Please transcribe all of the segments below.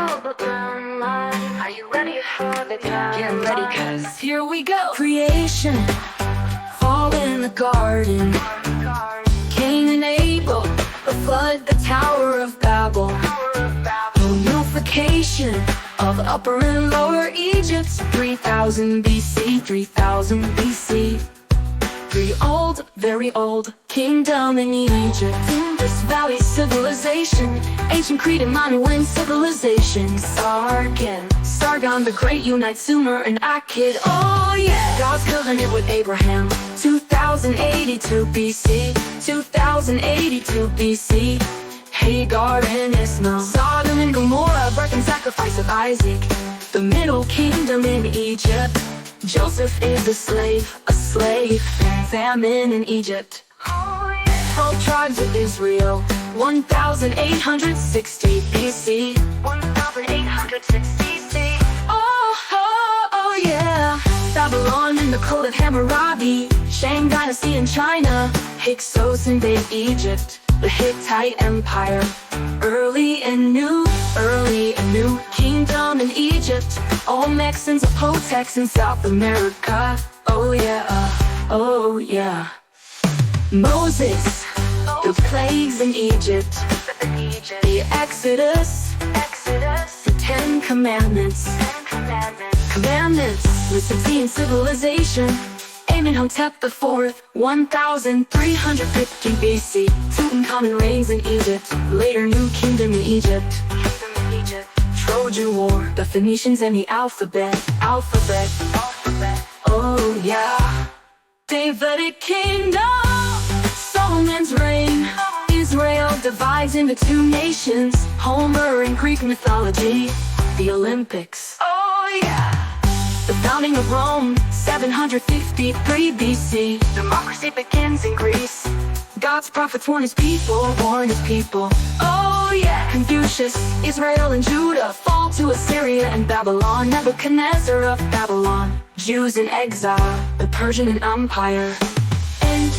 Are you ready for the time? Get ready, cause here we go. Creation, fall in the garden. Cain and Abel, the flood, the Tower of Babel. Unification of Upper and Lower Egypt. 3000 BC, 3000 BC. Very old kingdom in Egypt. Indus Valley civilization, ancient Crete and Minoan civilization. Sargon the Great unites Sumer and Akkad. Oh yeah, God's covenant with Abraham. 2082 BC, 2082 BC. Hagar and Ismail, Sodom and Gomorrah, birth and sacrifice of Isaac. The Middle Kingdom in Egypt. Joseph is a slave. Famine in Egypt. 12 tribes of Israel. 1860 BC. 1860 BC. Oh yeah. Babylon and the Code of Hammurabi. Shang Dynasty in China. Hyksos invade Egypt. The Hittite Empire. Early and new kingdom in Egypt. Olmecs and Zapotecs in South America. Oh yeah. Moses, the plagues in Egypt. The Exodus, the Ten Commandments. Byzantine civilization. Amenhotep IV, 1350 BC. Tutankhamun reigns in Egypt. Later New Kingdom in Egypt. Trojan War, the Phoenicians and the alphabet. Oh yeah. Davidic kingdom, Solomon's reign. Israel divides into two nations. Homer in Greek mythology. The Olympics. Oh yeah. The founding of Rome, 753 BC. Democracy begins in Greece. God's prophets warn his people. Oh yeah. Confucius, Israel and Judah fall to Assyria and Babylon. Nebuchadnezzar of Babylon. Jews in exile, the Persian Empire. End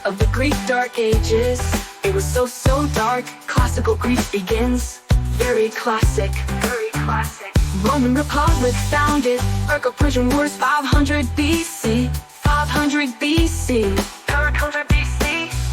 of the Greek Dark Ages. It was so dark. Classical Greece begins. Very classic. Roman Republic founded. Persian Wars 500 BC. 500 BC.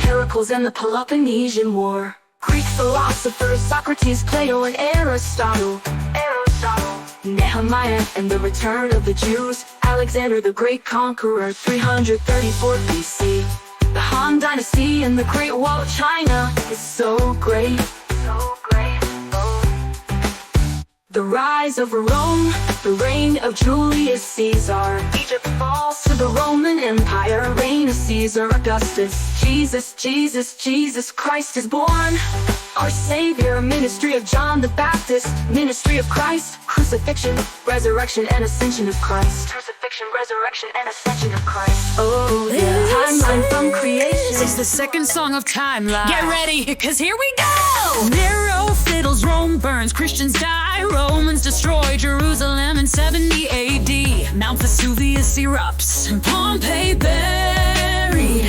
Pericles and the Peloponnesian War. Greek philosophers Socrates, Plato and Aristotle. Nehemiah and the return of the Jews. Alexander the Great Conqueror, 334 BC. The Han Dynasty and the Great Wall of China is so great. The rise of Rome, the reign of Julius Caesar. Egypt falls to the Roman Empire, reign of Caesar Augustus. Jesus Christ is born. Our Savior, ministry of John the Baptist. Ministry of Christ, crucifixion, resurrection and ascension of Christ. Oh, yeah. Timeline from creation. It's the second song of Timeline. Get ready, cause here we go! Nero fiddles, Rome burns, Christians die, Romans destroy Jerusalem in 70 AD. Mount Vesuvius erupts, and Pompeii buried.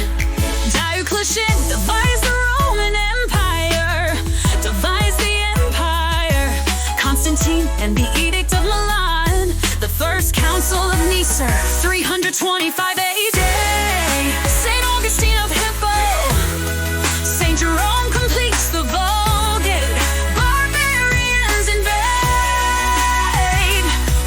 Diocletian divides the Roman Empire. Constantine and the Edict of Milan. The First Council of Nicer, 325 AD. St. Augustine of Hippo. St. Jerome completes the Vulgate. Barbarians invade.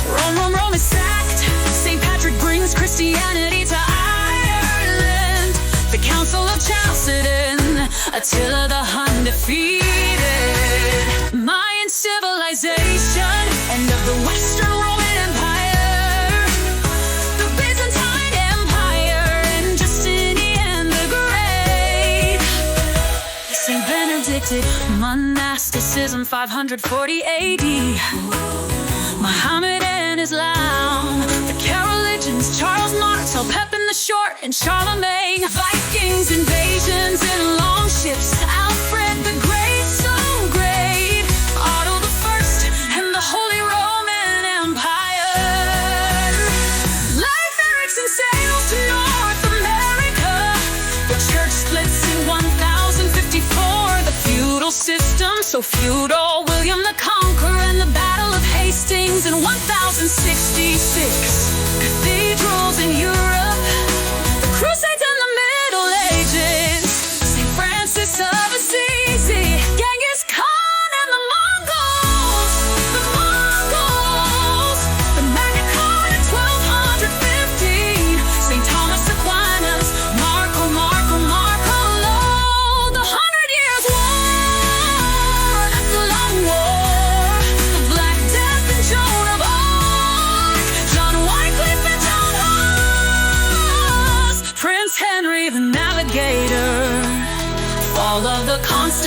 Rome is sacked. St. Patrick brings Christianity to Ireland. The Council of Chalcedon, Attila the Hun defeated. Mayan civilization, end of the Western Roman Empire. The Byzantine Empire and Justinian the Great. St. Benedicted, monasticism, 540 AD. Muhammad and Islam, the Carolingians, Charles Martel, Pepin the Short, and Charlemagne. Vikings, invasions, and longships, Alfred the Great, so great. Otto the First, and the Holy Roman Empire. Life Erickson sails to North America. The church splits in 1054. The feudal system, so feudal, William the Conqueror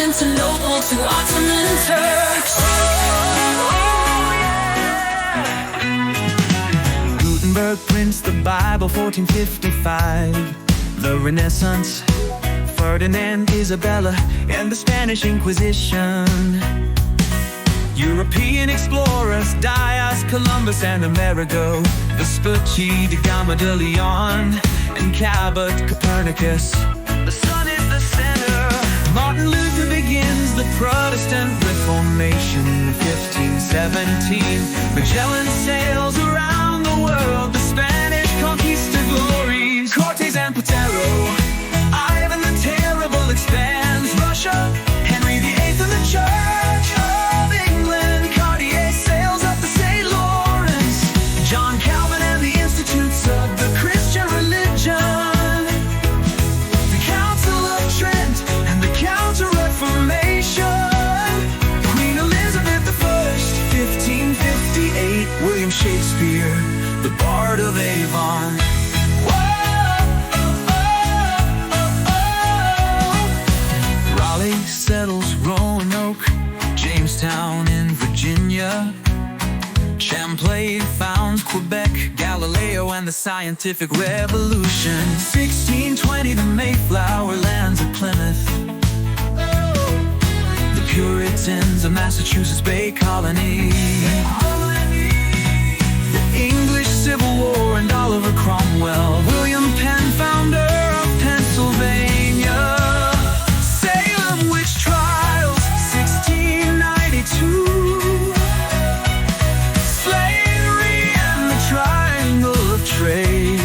Constantinople to Ottoman Turks. Gutenberg prints the Bible 1455. The Renaissance, Ferdinand, Isabella, and the Spanish Inquisition. European explorers, Dias, Columbus, and Amerigo. Vespucci, da Gama, de Leon, and Cabot, Copernicus. The sun is the center. Martin Luther begins the Protestant Reformation in 1517. Magellan sails around the world. The Spanish conquista glories. Cortes and Pizarro. Ivan the Terrible expands Russia. Henry VIII and the Church of England. Cartier sails up the St. Lawrence. John Calvin and the Institutes of the Christian religion. The Council of Trent and the Counter-Reformation. Queen Elizabeth I, 1558. William Shakespeare, the Bard of Avon. Raleigh settles Roanoke. Jamestown in Virginia. Champlain founds Quebec. Galileo and the Scientific Revolution. 1620, the Mayflower lands at Plymouth. The Puritans of Massachusetts Bay Colony. The English Civil War and Oliver Cromwell. William Penn, founder of Pennsylvania. Salem witch trials, 1692. Slavery and the Triangle of Trade.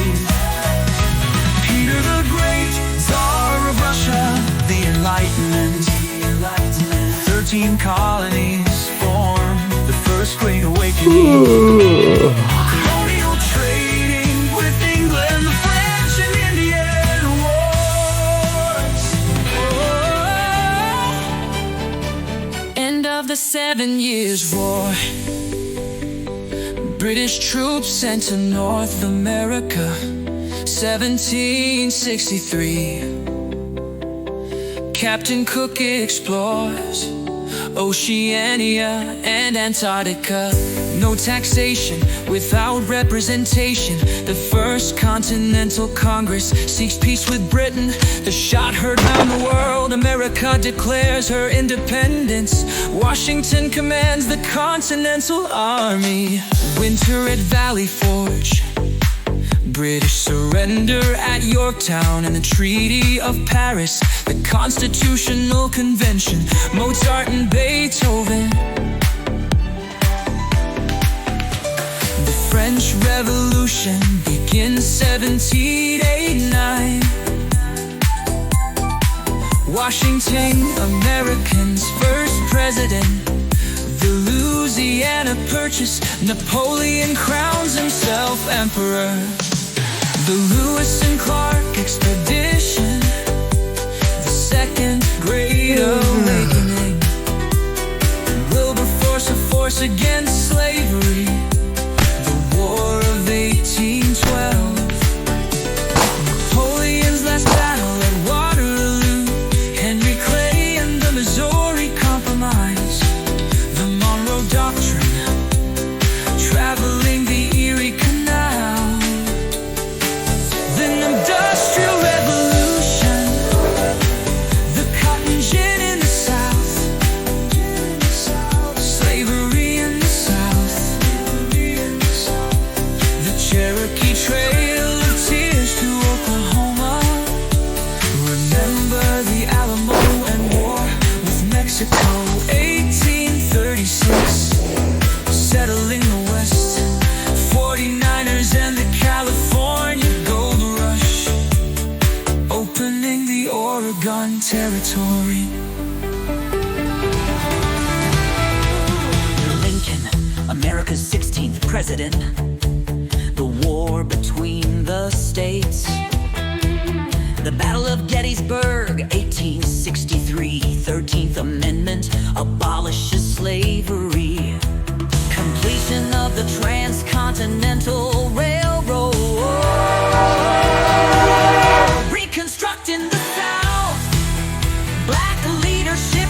Peter the Great, Tsar of Russia. The Enlightenment. 13 colonies form the First Great Awakening. Colonial trading with England, the French and Indian Wars. End of the 7 Years' War. British troops sent to North America, 1763. Captain Cook explores Oceania and Antarctica. No taxation without representation. The First Continental Congress seeks peace with Britain. The shot heard round the world. America declares her independence. Washington commands the Continental Army. Winter at Valley Forge. British surrender at Yorktown and the Treaty of Paris. The Constitutional Convention. Mozart and Beethoven. The French Revolution begins 1789. Washington, America's first president. The Louisiana Purchase. Napoleon crowns himself emperor. The Lewis and Clark Expedition. The Second Great Awakening. Wilberforce, a force against slavery. The War of 1812. Napoleon's last battle at Waterloo. Henry Clay and the Missouri Compromise. The Monroe Doctrine. Traveling the Erie Canal. The Industrial Revolution. The cotton gin in the South. Slavery in the South. The Cherokee Trail of Tears to Oklahoma. Remember the Alamo and war with Mexico. 1836. Settling the West. 49ers and the California Gold Rush. Opening the Oregon Territory. Lincoln, America's 16th president. The war between the states. The Battle of Gettysburg, 1863. 13th Amendment abolishes slavery. Completion of the Transcontinental Railroad. Reconstructing the South. Black leadership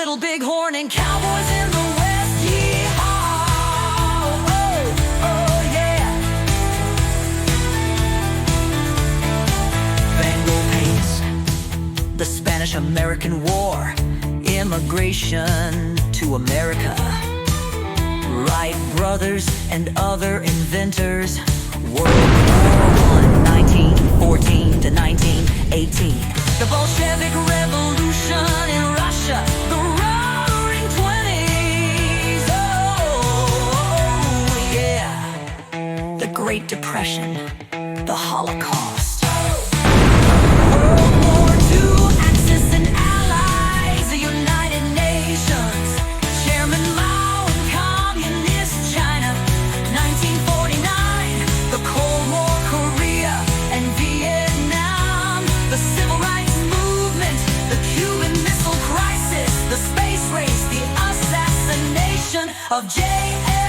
Little Bighorn and cowboys in the West. Yeehaw! Oh, oh yeah. Van Gogh paints the Spanish-American War, immigration to America, Wright brothers and other inventors, World War I, 1914 to 1918, the Bolshevik Revolution in Russia, the Roaring Twenties, oh yeah, the Great Depression, the Holocaust, World War II, Axis and Allies, the United Nations, Chairman Mao and Communist China, 1949, the Cold War, Korea and Vietnam, the Civil Rights Movement, the Cuban Missile Crisis, the space race, the assassination of J.F.